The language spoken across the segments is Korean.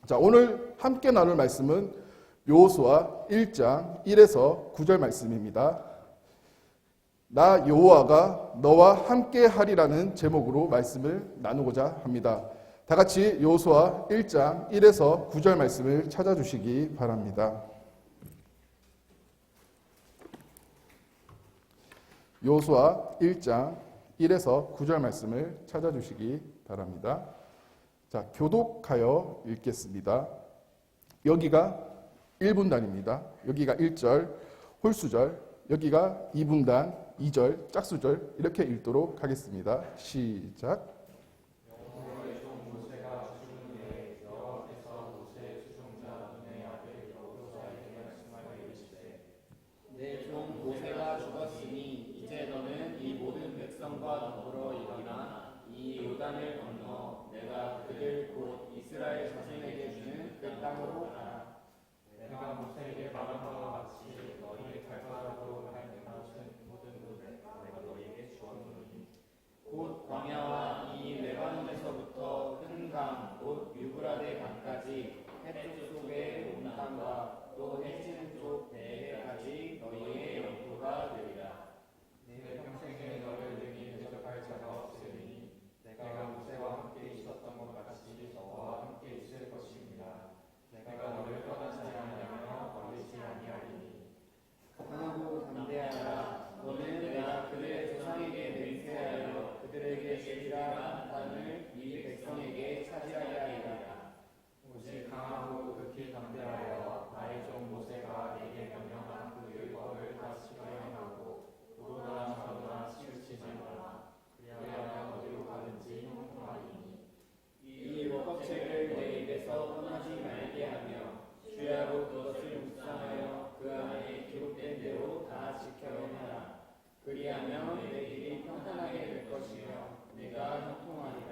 자, 오늘 함께 나눌 말씀은 여호수아 1장 1에서 9절 말씀입니다. 나 여호와가 너와 함께 하리라는 제목으로 말씀을 나누고자 합니다. 다 같이 여호수아 1장 1에서 9절 말씀을 찾아주시기 바랍니다. 여호수아 1장 1에서 9절 말씀을 찾아주시기 바랍니다. 자, 교독하여 읽겠습니다. 여기가 1분단입니다. 여기가 1절, 홀수절, 여기가 2분단, 2절, 짝수절 이렇게 읽도록 하겠습니다. 시작. 내 종 모세가 죽었으니 이제 너는 이 모든 백성과 더불어 일어나 이 요단을 건너 내가 그들 곧 이스라엘 자손에게 주는 그 땅으로 가라. 내가 모세에게 말한 바와 같이 너희 발바닥으로 갈 모든 곳에 내가 너희에게 주었노니 곧 광야와 이 레바논에서부터 큰 강 곧 유브라데 강까지 해쪽 속의 온 땅과 또 해지는 쪽 대해까지 너희의 영토가 되리라. 내 평생에 너를 능히 대적할 자가 없으니 내가 모세와 함께 있었던 것 같이 너와 함께 있을 것입니다. 내가 너를 떠나지 아니하며 버리지 아니하리니 강하고 담대하라. 너는 내가 그들의 조상에게 맹세하여 그들에게 주리라 한 땅을 이 백성에게 차지하게 하리라. 오직 강하고 극히 담대하여 나의 종 모세가 내게 명령한 그 율법을 다 지켜야 하고 도로나 좌로나 치우치지 말라. 그리하면 어디로 가든지 형통하리니 이 율법책을 내 입에서 떠나지 말게 하며 주야로 그것을 묵상하여 그 안에 기록된 대로 다 지켜야 하라. 그리하면 내 길이 평탄하게 될 것이며 내가 형통하리라.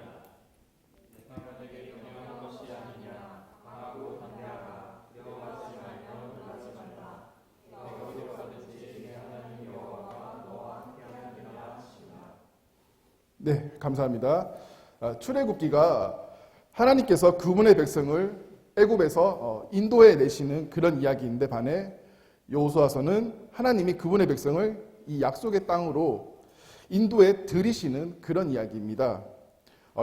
내가 내게 명령한 것이 아니냐. 강하고 담대하라. 두려워하지 말며 놀라지 말라. 내가 어디로 가든지 내 하나님 여호와가 너와 함께하느니라 하시니라. 네, 감사합니다. 출애굽기가 하나님께서 그분의 백성을 애굽에서 인도해 내시는 그런 이야기인데 반해 여호수아서는 하나님이 그분의 백성을 이 약속의 땅으로 인도해 들이시는 그런 이야기입니다.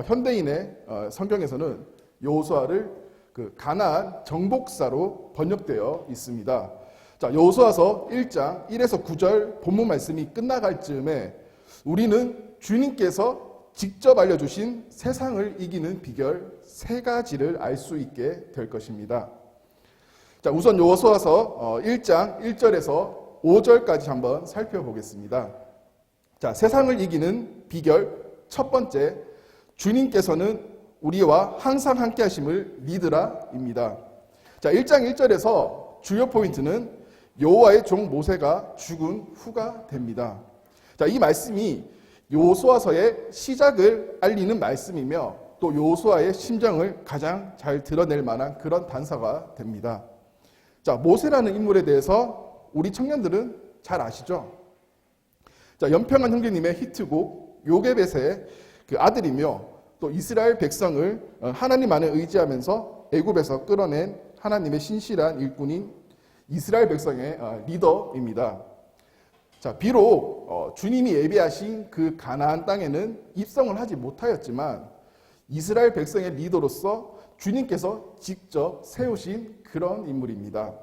현대인의 성경에서는 여호수아를 그 가나안 정복사로 번역되어 있습니다. 자, 여호수아서 1장 1에서 9절 본문 말씀이 끝나갈 즈음에 우리는 주님께서 직접 알려주신 세상을 이기는 비결 3가지를 알 수 있게 될 것입니다. 자, 우선 여호수아서 1장 1절에서 5절까지 한번 살펴보겠습니다. 자, 세상을 이기는 비결 첫 번째, 주님께서는 우리와 항상 함께 하심을 믿으라입니다. 자, 1장 1절에서 주요 포인트는 여호와의 종 모세가 죽은 후가 됩니다. 자, 이 말씀이 여호수아서의 시작을 알리는 말씀이며 또 여호수아의 심정을 가장 잘 드러낼 만한 그런 단서가 됩니다. 자, 모세라는 인물에 대해서 우리 청년들은 잘 아시죠? 자, 연평한 형제님의 히트곡 요게벳의 그 아들이며 또 이스라엘 백성을 하나님 안에 의지하면서 애굽에서 끌어낸 하나님의 신실한 일꾼인 이스라엘 백성의 리더입니다. 자, 비록 주님이 예비하신 그 가나안 땅에는 입성을 하지 못하였지만 이스라엘 백성의 리더로서 주님께서 직접 세우신 그런 인물입니다.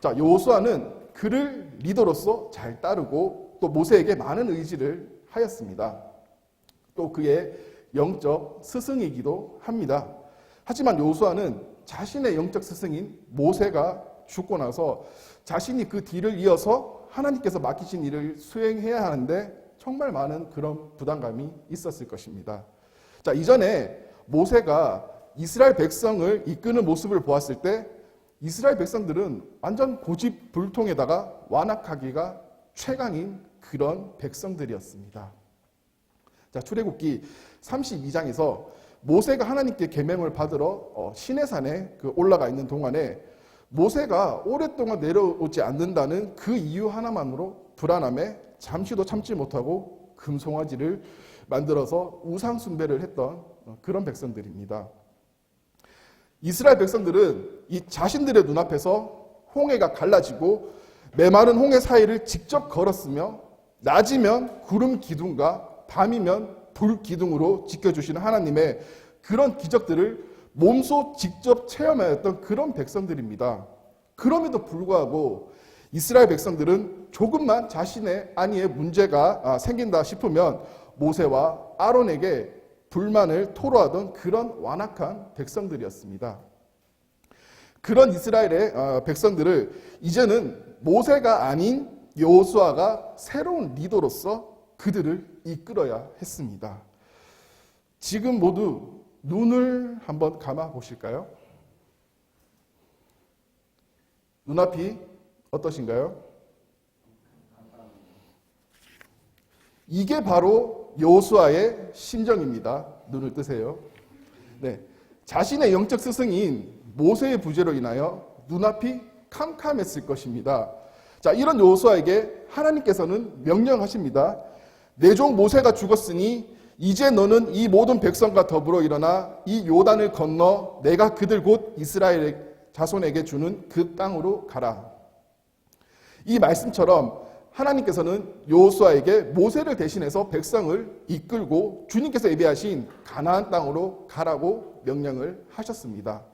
자, 여호수아는 그를 리더로서 잘 따르고 또 모세에게 많은 의지를 하였습니다. 또 그의 영적 스승이기도 합니다. 하지만 여호수아는 자신의 영적 스승인 모세가 죽고 나서 자신이 그 뒤를 이어서 하나님께서 맡기신 일을 수행해야 하는데 정말 많은 그런 부담감이 있었을 것입니다. 자, 이전에 모세가 이스라엘 백성을 이끄는 모습을 보았을 때 이스라엘 백성들은 완전 고집불통에다가 완악하기가 최강인 그런 백성들이었습니다. 자, 출애굽기 32장에서 모세가 하나님께 계명을 받으러 시내산에 올라가 있는 동안에 모세가 오랫동안 내려오지 않는다는 그 이유 하나만으로 불안함에 잠시도 참지 못하고 금송아지를 만들어서 우상 숭배를 했던 그런 백성들입니다. 이스라엘 백성들은 이 자신들의 눈앞에서 홍해가 갈라지고 메마른 홍해 사이를 직접 걸었으며 낮이면 구름 기둥과 밤이면 불 기둥으로 지켜주시는 하나님의 그런 기적들을 몸소 직접 체험하였던 그런 백성들입니다. 그럼에도 불구하고 이스라엘 백성들은 조금만 자신의 안위에 문제가 생긴다 싶으면 모세와 아론에게 불만을 토로하던 그런 완악한 백성들이었습니다. 그런 이스라엘의 백성들을 이제는 모세가 아닌 여호수아가 새로운 리더로서 그들을 이끌어야 했습니다. 지금 모두 눈을 한번 감아 보실까요? 눈앞이 어떠신가요? 이게 바로 여호수아의 심정입니다. 눈을 뜨세요. 네, 자신의 영적 스승인 모세의 부재로 인하여 눈앞이 캄캄했을 것입니다. 자, 이런 여호수아에게 하나님께서는 명령하십니다. 내 종 모세가 죽었으니 이제 너는 이 모든 백성과 더불어 일어나 이 요단을 건너 내가 그들 곧 이스라엘 자손에게 주는 그 땅으로 가라. 이 말씀처럼 하나님께서는 여호수아에게 모세를 대신해서 백성을 이끌고 주님께서 예비하신 가나안 땅으로 가라고 명령을 하셨습니다.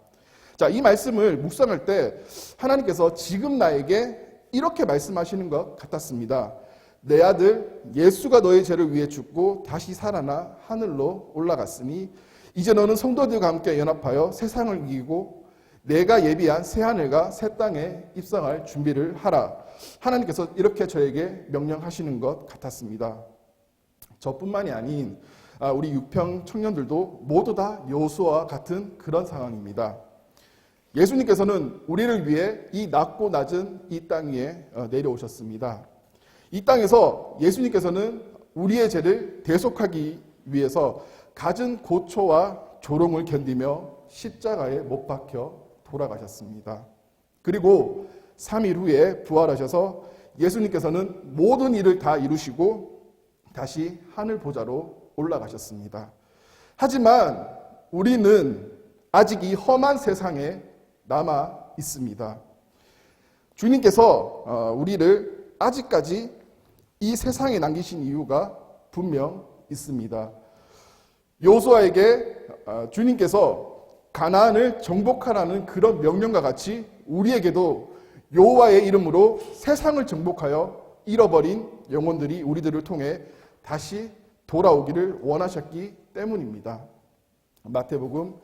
자, 이 말씀을 묵상할 때 하나님께서 지금 나에게 이렇게 말씀하시는 것 같았습니다. 내 아들 예수가 너의 죄를 위해 죽고 다시 살아나 하늘로 올라갔으니 이제 너는 성도들과 함께 연합하여 세상을 이기고 내가 예비한 새 하늘과 새 땅에 입성할 준비를 하라. 하나님께서 이렇게 저에게 명령하시는 것 같았습니다. 저뿐만이 아닌 우리 유평 청년들도 모두 다 여호수아와 같은 그런 상황입니다. 예수님께서는 우리를 위해 이 낮고 낮은 이 땅 위에 내려오셨습니다. 이 땅에서 예수님께서는 우리의 죄를 대속하기 위해서 갖은 고초와 조롱을 견디며 십자가에 못 박혀 돌아가셨습니다. 그리고 3일 후에 부활하셔서 예수님께서는 모든 일을 다 이루시고 다시 하늘 보좌로 올라가셨습니다. 하지만 우리는 아직 이 험한 세상에 남아 있습니다. 주님께서 우리를 아직까지 이 세상에 남기신 이유가 분명 있습니다. 여호수아에게 주님께서 가나안을 정복하라는 그런 명령과 같이 우리에게도 여호와의 이름으로 세상을 정복하여 잃어버린 영혼들이 우리들을 통해 다시 돌아오기를 원하셨기 때문입니다. 마태복음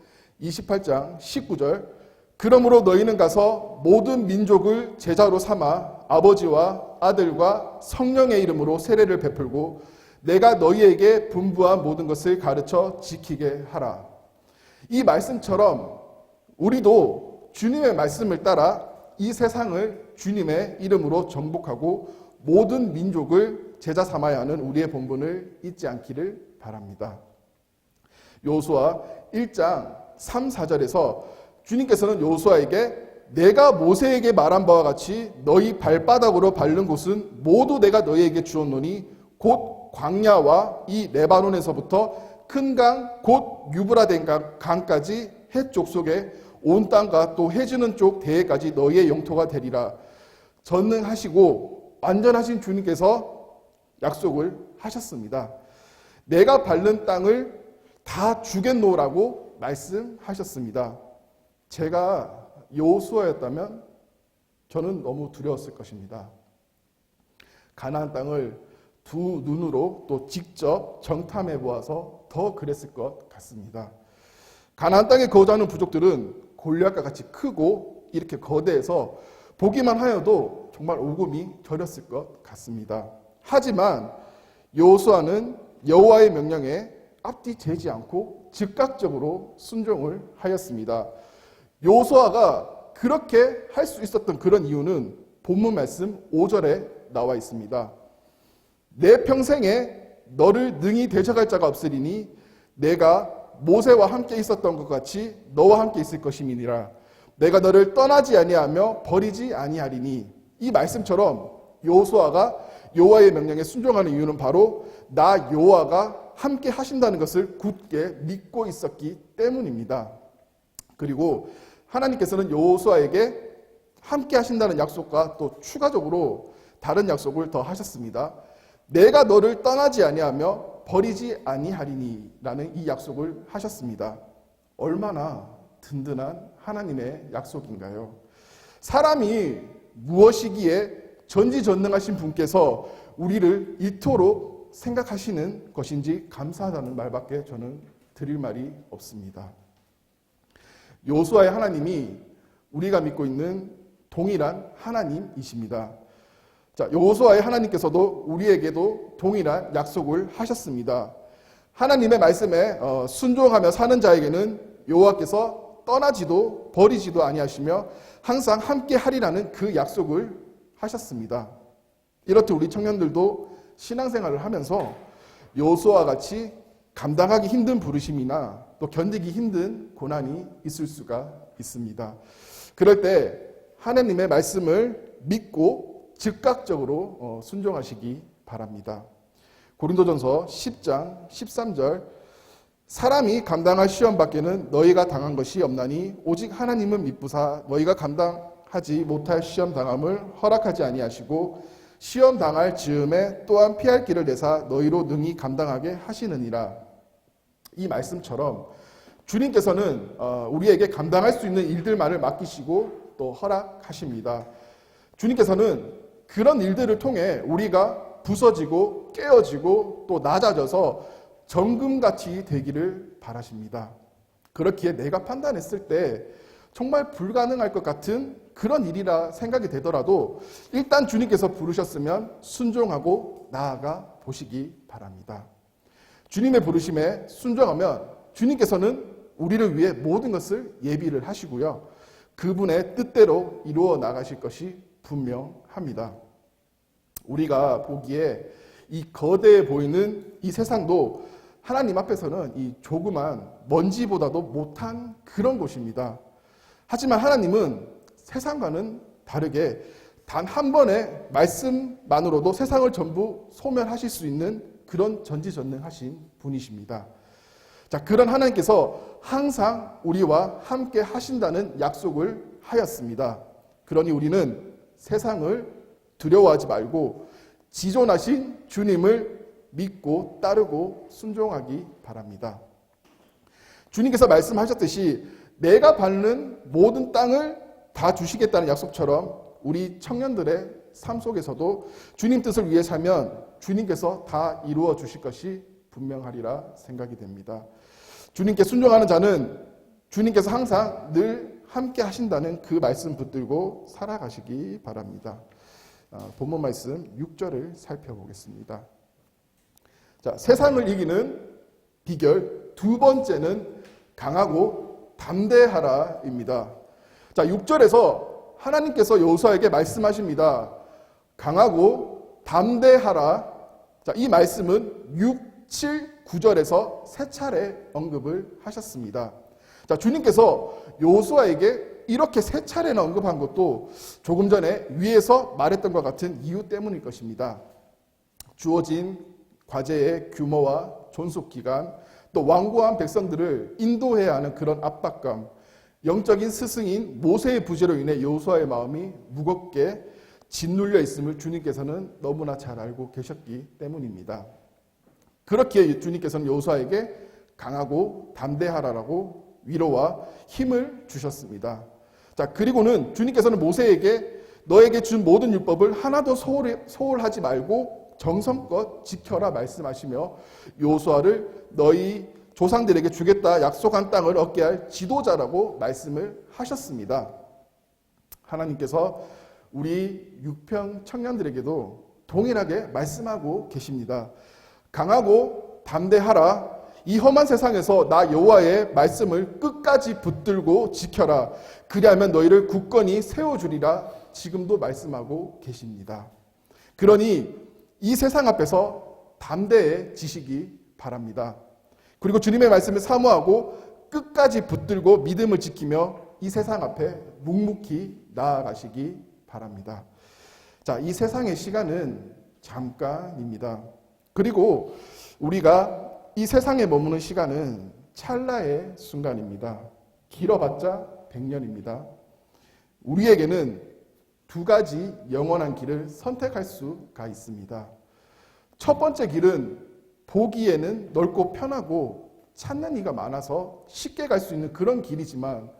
28장 19절 그러므로 너희는 가서 모든 민족을 제자로 삼아 아버지와 아들과 성령의 이름으로 세례를 베풀고 내가 너희에게 분부한 모든 것을 가르쳐 지키게 하라. 이 말씀처럼 우리도 주님의 말씀을 따라 이 세상을 주님의 이름으로 정복하고 모든 민족을 제자 삼아야 하는 우리의 본분을 잊지 않기를 바랍니다. 여호수아 1장 3, 4절에서 주님께서는 여호수아에게 내가 모세에게 말한 바와 같이 너희 발바닥으로 밟는 곳은 모두 내가 너희에게 주었노니 곧 광야와 이 레바논에서부터 큰 강 곧 유브라데 강까지 해쪽 속에 온 땅과 또 해지는 쪽 대해까지 너희의 영토가 되리라. 전능하시고 완전하신 주님께서 약속을 하셨습니다. 내가 밟는 땅을 다 주겠노라고 말씀하셨습니다. 제가 여호수아였다면 저는 너무 두려웠을 것입니다. 가나안 땅을 두 눈으로 또 직접 정탐해 보아서 더 그랬을 것 같습니다. 가나안 땅에 거주하는 부족들은 골리앗과 같이 크고 이렇게 거대해서 보기만 하여도 정말 오금이 저렸을 것 같습니다. 하지만 여호수아는 여호와의 명령에 앞뒤 재지 않고 즉각적으로 순종을 하였습니다. 여호수아가 그렇게 할 수 있었던 그런 이유는 본문 말씀 5절에 나와 있습니다. 내 평생에 너를 능히 대적할 자가 없으리니 내가 모세와 함께 있었던 것 같이 너와 함께 있을 것임이니라. 내가 너를 떠나지 아니하며 버리지 아니하리니. 이 말씀처럼 여호수아가 여호와의 명령에 순종하는 이유는 바로 나 여호와가 함께 하신다는 것을 굳게 믿고 있었기 때문입니다. 그리고 하나님께서는 여호수아에게 함께 하신다는 약속과 또 추가적으로 다른 약속을 더 하셨습니다. 내가 너를 떠나지 아니하며 버리지 아니하리니 라는 이 약속을 하셨습니다. 얼마나 든든한 하나님의 약속인가요? 사람이 무엇이기에 전지전능하신 분께서 우리를 이토록 생각하시는 것인지 감사하다는 말밖에 저는 드릴 말이 없습니다. 여호수아의 하나님이 우리가 믿고 있는 동일한 하나님이십니다. 자, 여호수아의 하나님께서도 우리에게도 동일한 약속을 하셨습니다. 하나님의 말씀에 순종하며 사는 자에게는 여호와께서 떠나지도 버리지도 아니하시며 항상 함께 하리라는 그 약속을 하셨습니다. 이렇듯 우리 청년들도 신앙생활을 하면서 여호수아와 같이 감당하기 힘든 부르심이나 또 견디기 힘든 고난이 있을 수가 있습니다. 그럴 때 하나님의 말씀을 믿고 즉각적으로 순종하시기 바랍니다. 고린도전서 10장 13절 사람이 감당할 시험 밖에는 너희가 당한 것이 없나니 오직 하나님은 미쁘사 너희가 감당하지 못할 시험 당함을 허락하지 아니하시고 시험 당할 즈음에 또한 피할 길을 내사 너희로 능히 감당하게 하시느니라. 이 말씀처럼 주님께서는 우리에게 감당할 수 있는 일들만을 맡기시고 또 허락하십니다. 주님께서는 그런 일들을 통해 우리가 부서지고 깨어지고 또 낮아져서 정금같이 되기를 바라십니다. 그렇기에 내가 판단했을 때 정말 불가능할 것 같은 그런 일이라 생각이 되더라도 일단 주님께서 부르셨으면 순종하고 나아가 보시기 바랍니다. 주님의 부르심에 순종하면 주님께서는 우리를 위해 모든 것을 예비를 하시고요. 그분의 뜻대로 이루어 나가실 것이 분명합니다. 우리가 보기에 이 거대해 보이는 이 세상도 하나님 앞에서는 이 조그만 먼지보다도 못한 그런 곳입니다. 하지만 하나님은 세상과는 다르게 단 한 번의 말씀만으로도 세상을 전부 소멸하실 수 있는 그런 전지전능하신 분이십니다. 자, 그런 하나님께서 항상 우리와 함께 하신다는 약속을 하였습니다. 그러니 우리는 세상을 두려워하지 말고 지존하신 주님을 믿고 따르고 순종하기 바랍니다. 주님께서 말씀하셨듯이 내가 밟는 모든 땅을 다 주시겠다는 약속처럼 우리 청년들의 삶 속에서도 주님 뜻을 위해 살면 주님께서 다 이루어 주실 것이 분명하리라 생각이 됩니다. 주님께 순종하는 자는 주님께서 항상 늘 함께 하신다는 그 말씀 붙들고 살아가시기 바랍니다. 본문 말씀 6절을 살펴보겠습니다. 자, 세상을 이기는 비결 두 번째는 강하고 담대하라입니다. 자, 6절에서 하나님께서 여호수아에게 말씀하십니다. 강하고 담대하라. 자, 이 말씀은 6, 7, 9절에서 세 차례 언급을 하셨습니다. 자, 주님께서 여호수아에게 이렇게 세 차례나 언급한 것도 조금 전에 위에서 말했던 것 같은 이유 때문일 것입니다. 주어진 과제의 규모와 존속 기간, 또 완고한 백성들을 인도해야 하는 그런 압박감, 영적인 스승인 모세의 부재로 인해 여호수아의 마음이 무겁게 짓눌려 있음을 주님께서는 너무나 잘 알고 계셨기 때문입니다. 그렇기에 주님께서는 여호수아에게 강하고 담대하라라고 위로와 힘을 주셨습니다. 자, 그리고는 주님께서는 모세에게 너에게 준 모든 율법을 하나도 소홀하지 말고 정성껏 지켜라 말씀하시며 여호수아를 너희 조상들에게 주겠다 약속한 땅을 얻게 할 지도자라고 말씀을 하셨습니다. 하나님께서 우리 육평 청년들에게도 동일하게 말씀하고 계십니다. 강하고 담대하라. 이 험한 세상에서 나 여호와의 말씀을 끝까지 붙들고 지켜라. 그리하면 너희를 굳건히 세워주리라. 지금도 말씀하고 계십니다. 그러니 이 세상 앞에서 담대해지시기 바랍니다. 그리고 주님의 말씀을 사모하고 끝까지 붙들고 믿음을 지키며 이 세상 앞에 묵묵히 나아가시기 바랍니다. 자, 이 세상의 시간은 잠깐입니다. 그리고 우리가 이 세상에 머무는 시간은 찰나의 순간입니다. 길어봤자 100년입니다. 우리에게는 두 가지 영원한 길을 선택할 수가 있습니다. 첫 번째 길은 보기에는 넓고 편하고 찾는 이가 많아서 쉽게 갈 수 있는 그런 길이지만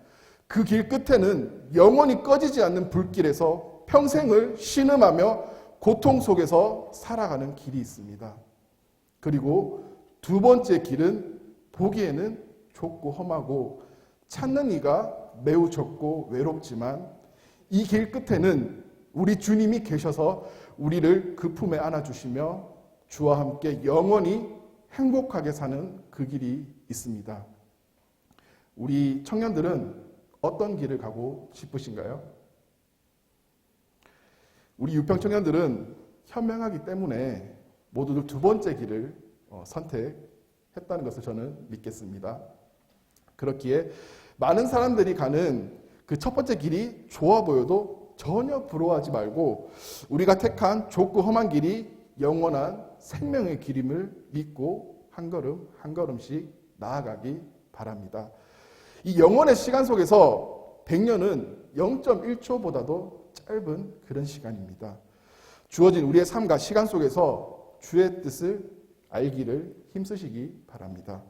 그 길 끝에는 영원히 꺼지지 않는 불길에서 평생을 신음하며 고통 속에서 살아가는 길이 있습니다. 그리고 두 번째 길은 보기에는 좁고 험하고 찾는 이가 매우 적고 외롭지만 이 길 끝에는 우리 주님이 계셔서 우리를 그 품에 안아주시며 주와 함께 영원히 행복하게 사는 그 길이 있습니다. 우리 청년들은 어떤 길을 가고 싶으신가요? 우리 유평 청년들은 현명하기 때문에 모두들 두 번째 길을 선택했다는 것을 저는 믿겠습니다. 그렇기에 많은 사람들이 가는 그 첫 번째 길이 좋아 보여도 전혀 부러워하지 말고 우리가 택한 좁고 험한 길이 영원한 생명의 길임을 믿고 한 걸음 한 걸음씩 나아가기 바랍니다. 이 영원의 시간 속에서 100년은 0.1초보다도 짧은 그런 시간입니다. 주어진 우리의 삶과 시간 속에서 주의 뜻을 알기를 힘쓰시기 바랍니다.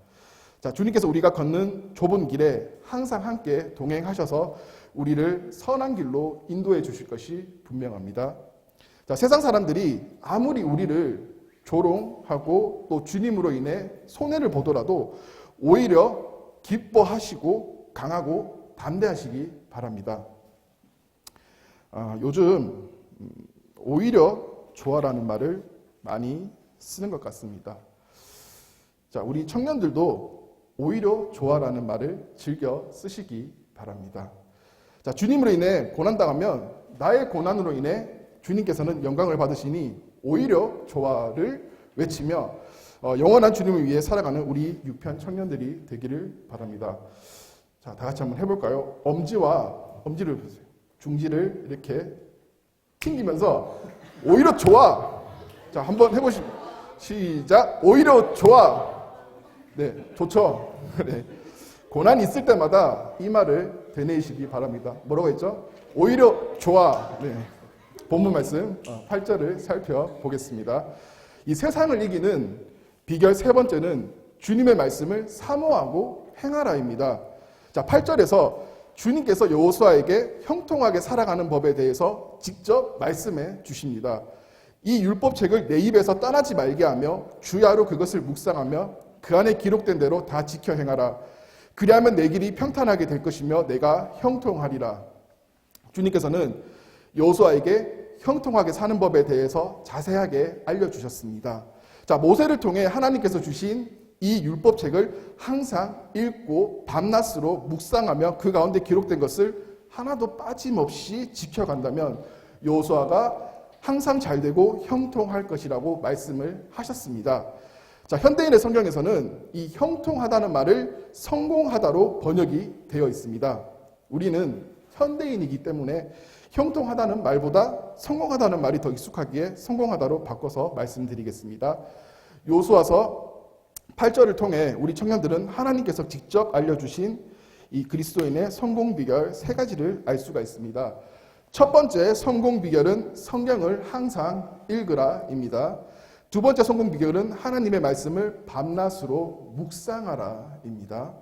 자, 주님께서 우리가 걷는 좁은 길에 항상 함께 동행하셔서 우리를 선한 길로 인도해 주실 것이 분명합니다. 자, 세상 사람들이 아무리 우리를 조롱하고 또 주님으로 인해 손해를 보더라도 오히려 기뻐하시고 강하고 담대하시기 바랍니다. 요즘 오히려 좋아라는 말을 많이 쓰는 것 같습니다. 자, 우리 청년들도 오히려 좋아라는 말을 즐겨 쓰시기 바랍니다. 자, 주님으로 인해 고난당하면 나의 고난으로 인해 주님께서는 영광을 받으시니 오히려 좋아를 외치며 영원한 주님을 위해 살아가는 우리 유편 청년들이 되기를 바랍니다. 자, 다 같이 한번 해볼까요? 엄지를 보세요. 중지를 이렇게 튕기면서 오히려 좋아. 자, 한번 해보시죠. 시작. 오히려 좋아. 네, 좋죠. 네. 고난이 있을 때마다 이 말을 되뇌이시기 바랍니다. 뭐라고 했죠? 오히려 좋아. 네. 본문 말씀 8절을 살펴보겠습니다. 이 세상을 이기는 비결 세 번째는 주님의 말씀을 사모하고 행하라입니다. 자, 8절에서 주님께서 여호수아에게 형통하게 살아가는 법에 대해서 직접 말씀해 주십니다. 이 율법책을 내 입에서 떠나지 말게 하며 주야로 그것을 묵상하며 그 안에 기록된 대로 다 지켜 행하라. 그리하면 내 길이 평탄하게 될 것이며 내가 형통하리라. 주님께서는 여호수아에게 형통하게 사는 법에 대해서 자세하게 알려주셨습니다. 자, 모세를 통해 하나님께서 주신 이 율법책을 항상 읽고 밤낮으로 묵상하며 그 가운데 기록된 것을 하나도 빠짐없이 지켜간다면 여호수아가 항상 잘되고 형통할 것이라고 말씀을 하셨습니다. 자, 현대인의 성경에서는 이 형통하다는 말을 성공하다로 번역이 되어 있습니다. 우리는 현대인이기 때문에 형통하다는 말보다 성공하다는 말이 더 익숙하기에 성공하다로 바꿔서 말씀드리겠습니다. 여호수아서 8절을 통해 우리 청년들은 하나님께서 직접 알려주신 이 그리스도인의 성공 비결 세 가지를 알 수가 있습니다. 첫 번째 성공 비결은 성경을 항상 읽으라입니다. 두 번째 성공 비결은 하나님의 말씀을 밤낮으로 묵상하라입니다.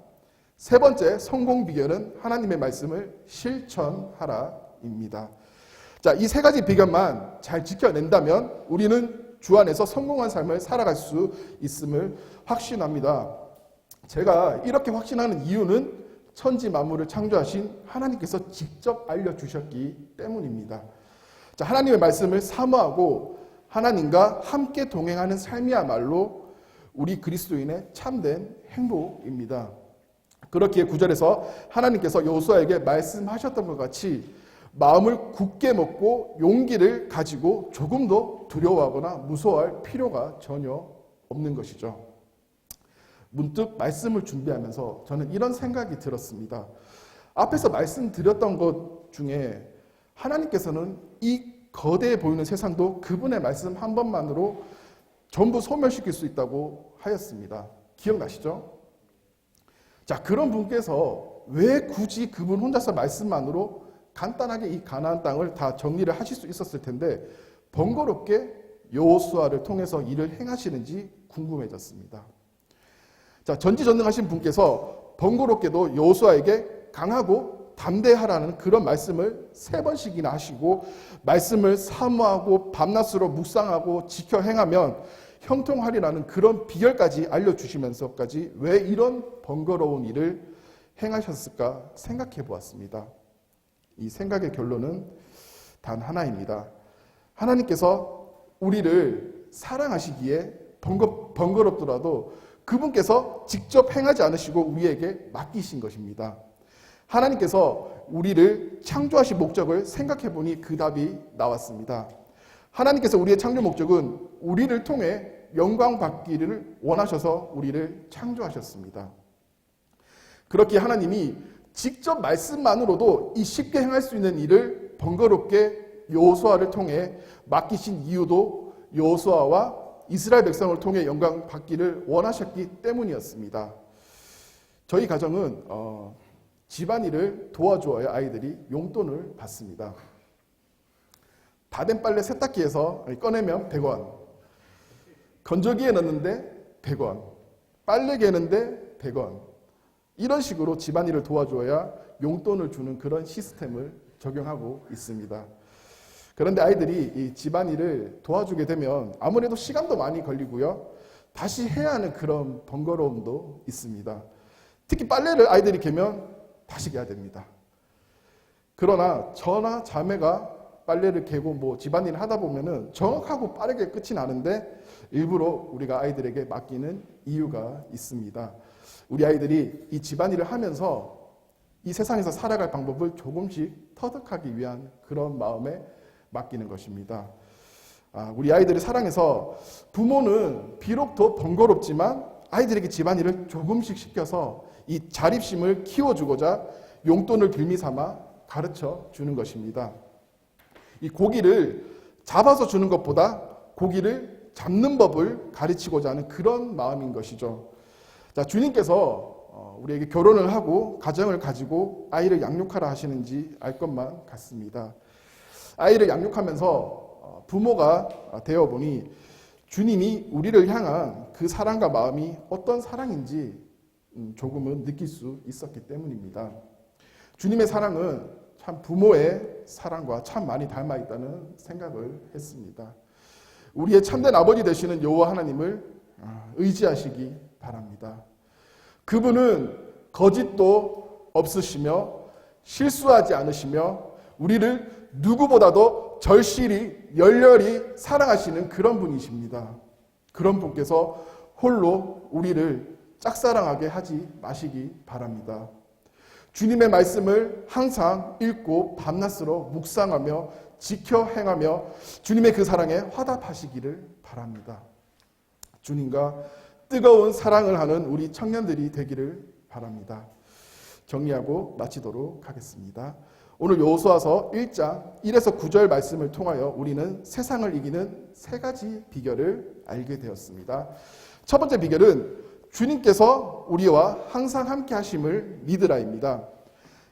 세 번째 성공 비결은 하나님의 말씀을 실천하라입니다. 자, 이 세 가지 비결만 잘 지켜낸다면 우리는 주 안에서 성공한 삶을 살아갈 수 있음을 확신합니다. 제가 이렇게 확신하는 이유는 천지 만물을 창조하신 하나님께서 직접 알려주셨기 때문입니다. 자, 하나님의 말씀을 사모하고 하나님과 함께 동행하는 삶이야말로 우리 그리스도인의 참된 행복입니다. 그렇기에 9절에서 하나님께서 여호수아에게 말씀하셨던 것 같이 마음을 굳게 먹고 용기를 가지고 조금도 두려워하거나 무서워할 필요가 전혀 없는 것이죠. 문득 말씀을 준비하면서 저는 이런 생각이 들었습니다. 앞에서 말씀드렸던 것 중에 하나님께서는 이 거대해 보이는 세상도 그분의 말씀 한 번만으로 전부 소멸시킬 수 있다고 하였습니다. 기억나시죠? 자, 그런 분께서 왜 굳이 그분 혼자서 말씀만으로 간단하게 이 가나안 땅을 다 정리를 하실 수 있었을 텐데 번거롭게 여호수아를 통해서 일을 행하시는지 궁금해졌습니다. 자, 전지전능하신 분께서 번거롭게도 여호수아에게 강하고 담대하라는 그런 말씀을 3번씩이나 하시고 말씀을 사모하고 밤낮으로 묵상하고 지켜 행하면 형통하리라는 그런 비결까지 알려주시면서까지 왜 이런 번거로운 일을 행하셨을까 생각해 보았습니다. 이 생각의 결론은 단 하나입니다. 하나님께서 우리를 사랑하시기에 번거롭더라도 그분께서 직접 행하지 않으시고 우리에게 맡기신 것입니다. 하나님께서 우리를 창조하신 목적을 생각해 보니 그 답이 나왔습니다. 하나님께서 우리의 창조 목적은 우리를 통해 영광 받기를 원하셔서 우리를 창조하셨습니다. 그렇기에 하나님이 직접 말씀만으로도 이 쉽게 행할 수 있는 일을 번거롭게 여호수아를 통해 맡기신 이유도 여호수아와 이스라엘 백성을 통해 영광 받기를 원하셨기 때문이었습니다. 저희 가정은 집안일을 도와주어야 아이들이 용돈을 받습니다. 다 된 빨래 세탁기에서 꺼내면 100원, 건조기에 넣는데 100원, 빨래 개는데 100원, 이런 식으로 집안일을 도와줘야 용돈을 주는 그런 시스템을 적용하고 있습니다. 그런데 아이들이 이 집안일을 도와주게 되면 아무래도 시간도 많이 걸리고요. 다시 해야 하는 그런 번거로움도 있습니다. 특히 빨래를 아이들이 개면 다시 개야 됩니다. 그러나 저나 자매가 빨래를 개고 집안일을 하다 보면은 정확하고 빠르게 끝이 나는데 일부러 우리가 아이들에게 맡기는 이유가 있습니다. 우리 아이들이 이 집안일을 하면서 이 세상에서 살아갈 방법을 조금씩 터득하기 위한 그런 마음에 맡기는 것입니다. 우리 아이들을 사랑해서 부모는 비록 더 번거롭지만 아이들에게 집안일을 조금씩 시켜서 이 자립심을 키워주고자 용돈을 빌미 삼아 가르쳐 주는 것입니다. 이 고기를 잡아서 주는 것보다 고기를 잡는 법을 가르치고자 하는 그런 마음인 것이죠. 자, 주님께서 우리에게 결혼을 하고 가정을 가지고 아이를 양육하라 하시는지 알 것만 같습니다. 아이를 양육하면서 부모가 되어보니 주님이 우리를 향한 그 사랑과 마음이 어떤 사랑인지 조금은 느낄 수 있었기 때문입니다. 주님의 사랑은 참 부모의 사랑과 참 많이 닮아 있다는 생각을 했습니다. 우리의 참된 아버지 되시는 여호와 하나님을 의지하시기 바랍니다. 그분은 거짓도 없으시며 실수하지 않으시며 우리를 누구보다도 절실히 열렬히 사랑하시는 그런 분이십니다. 그런 분께서 홀로 우리를 짝사랑하게 하지 마시기 바랍니다. 주님의 말씀을 항상 읽고 밤낮으로 묵상하며 지켜 행하며 주님의 그 사랑에 화답하시기를 바랍니다. 주님과 뜨거운 사랑을 하는 우리 청년들이 되기를 바랍니다. 정리하고 마치도록 하겠습니다. 오늘 여호수아서 1장 1에서 9절 말씀을 통하여 우리는 세상을 이기는 3가지 비결을 알게 되었습니다. 첫 번째 비결은 주님께서 우리와 항상 함께 하심을 믿으라입니다.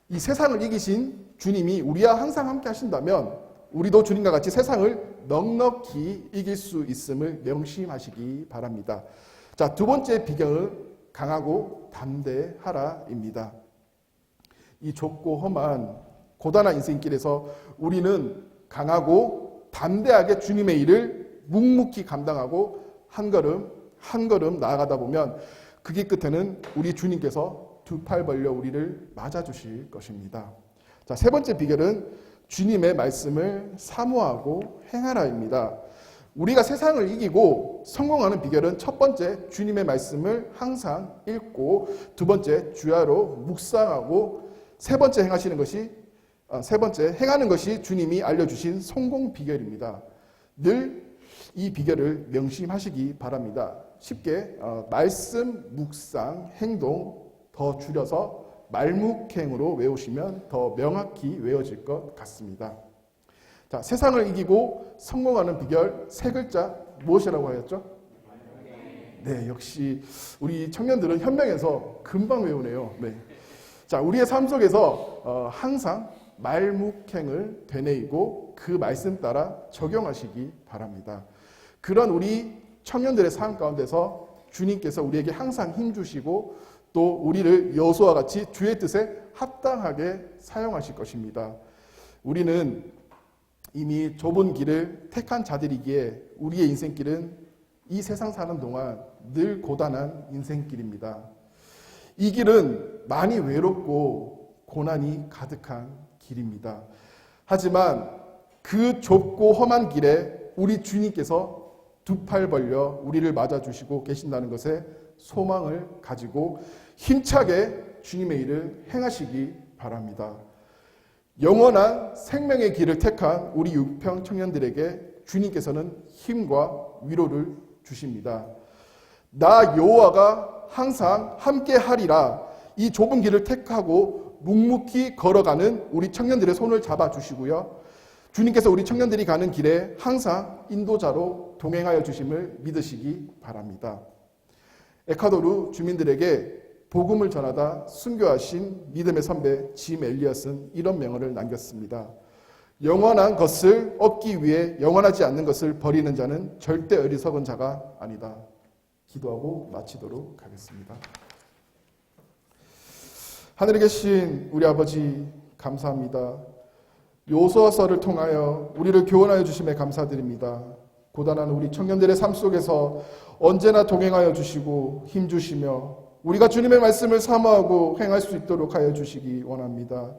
이 세상을 이기신 주님이 우리와 항상 함께 하신다면 우리도 주님과 같이 세상을 넉넉히 이길 수 있음을 명심하시기 바랍니다. 자, 두 번째 비결은 강하고 담대하라입니다. 이 좁고 험한 고단한 인생길에서 우리는 강하고 담대하게 주님의 일을 묵묵히 감당하고 한 걸음 한 걸음 나아가다 보면 그 길 끝에는 우리 주님께서 2팔 벌려 우리를 맞아주실 것입니다. 자, 세 번째 비결은 주님의 말씀을 사모하고 행하라입니다. 우리가 세상을 이기고 성공하는 비결은 첫 번째 주님의 말씀을 항상 읽고 두 번째 주야로 묵상하고 세 번째 행하는 것이 주님이 알려주신 성공 비결입니다. 늘 이 비결을 명심하시기 바랍니다. 쉽게 말씀, 묵상, 행동 더 줄여서 말묵행으로 외우시면 더 명확히 외워질 것 같습니다. 자, 세상을 이기고 성공하는 비결 3글자 무엇이라고 하였죠? 네, 역시 우리 청년들은 현명해서 금방 외우네요. 네. 자, 우리의 삶 속에서 항상 말묵행을 되뇌이고 그 말씀 따라 적용하시기 바랍니다. 그런 우리 청년들의 삶 가운데서 주님께서 우리에게 항상 힘주시고 또 우리를 여호수아와 같이 주의 뜻에 합당하게 사용하실 것입니다. 우리는 이미 좁은 길을 택한 자들이기에 우리의 인생길은 이 세상 사는 동안 늘 고단한 인생길입니다. 이 길은 많이 외롭고 고난이 가득한 길입니다. 하지만 그 좁고 험한 길에 우리 주님께서 두 팔 벌려 우리를 맞아주시고 계신다는 것에 소망을 가지고 힘차게 주님의 일을 행하시기 바랍니다. 영원한 생명의 길을 택한 우리 육평 청년들에게 주님께서는 힘과 위로를 주십니다. 나 여호와가 항상 함께 하리라. 이 좁은 길을 택하고 묵묵히 걸어가는 우리 청년들의 손을 잡아주시고요. 주님께서 우리 청년들이 가는 길에 항상 인도자로 동행하여 주심을 믿으시기 바랍니다. 에콰도르 주민들에게 복음을 전하다 순교하신 믿음의 선배 짐 엘리엇은 이런 명언을 남겼습니다. 영원한 것을 얻기 위해 영원하지 않는 것을 버리는 자는 절대 어리석은 자가 아니다. 기도하고 마치도록 하겠습니다. 하늘에 계신 우리 아버지 감사합니다. 여호수아서를 통하여 우리를 교훈하여 주심에 감사드립니다. 고단한 우리 청년들의 삶 속에서 언제나 동행하여 주시고 힘주시며 우리가 주님의 말씀을 사모하고 행할 수 있도록 하여 주시기 원합니다.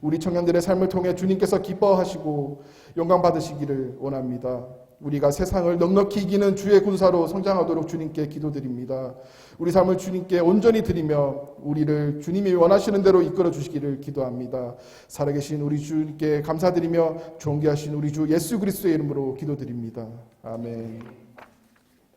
우리 청년들의 삶을 통해 주님께서 기뻐하시고 영광 받으시기를 원합니다. 우리가 세상을 넉넉히 이기는 주의 군사로 성장하도록 주님께 기도드립니다. 우리 삶을 주님께 온전히 드리며 우리를 주님이 원하시는 대로 이끌어 주시기를 기도합니다. 살아계신 우리 주님께 감사드리며 존귀하신 우리 주 예수 그리스도의 이름으로 기도드립니다. 아멘.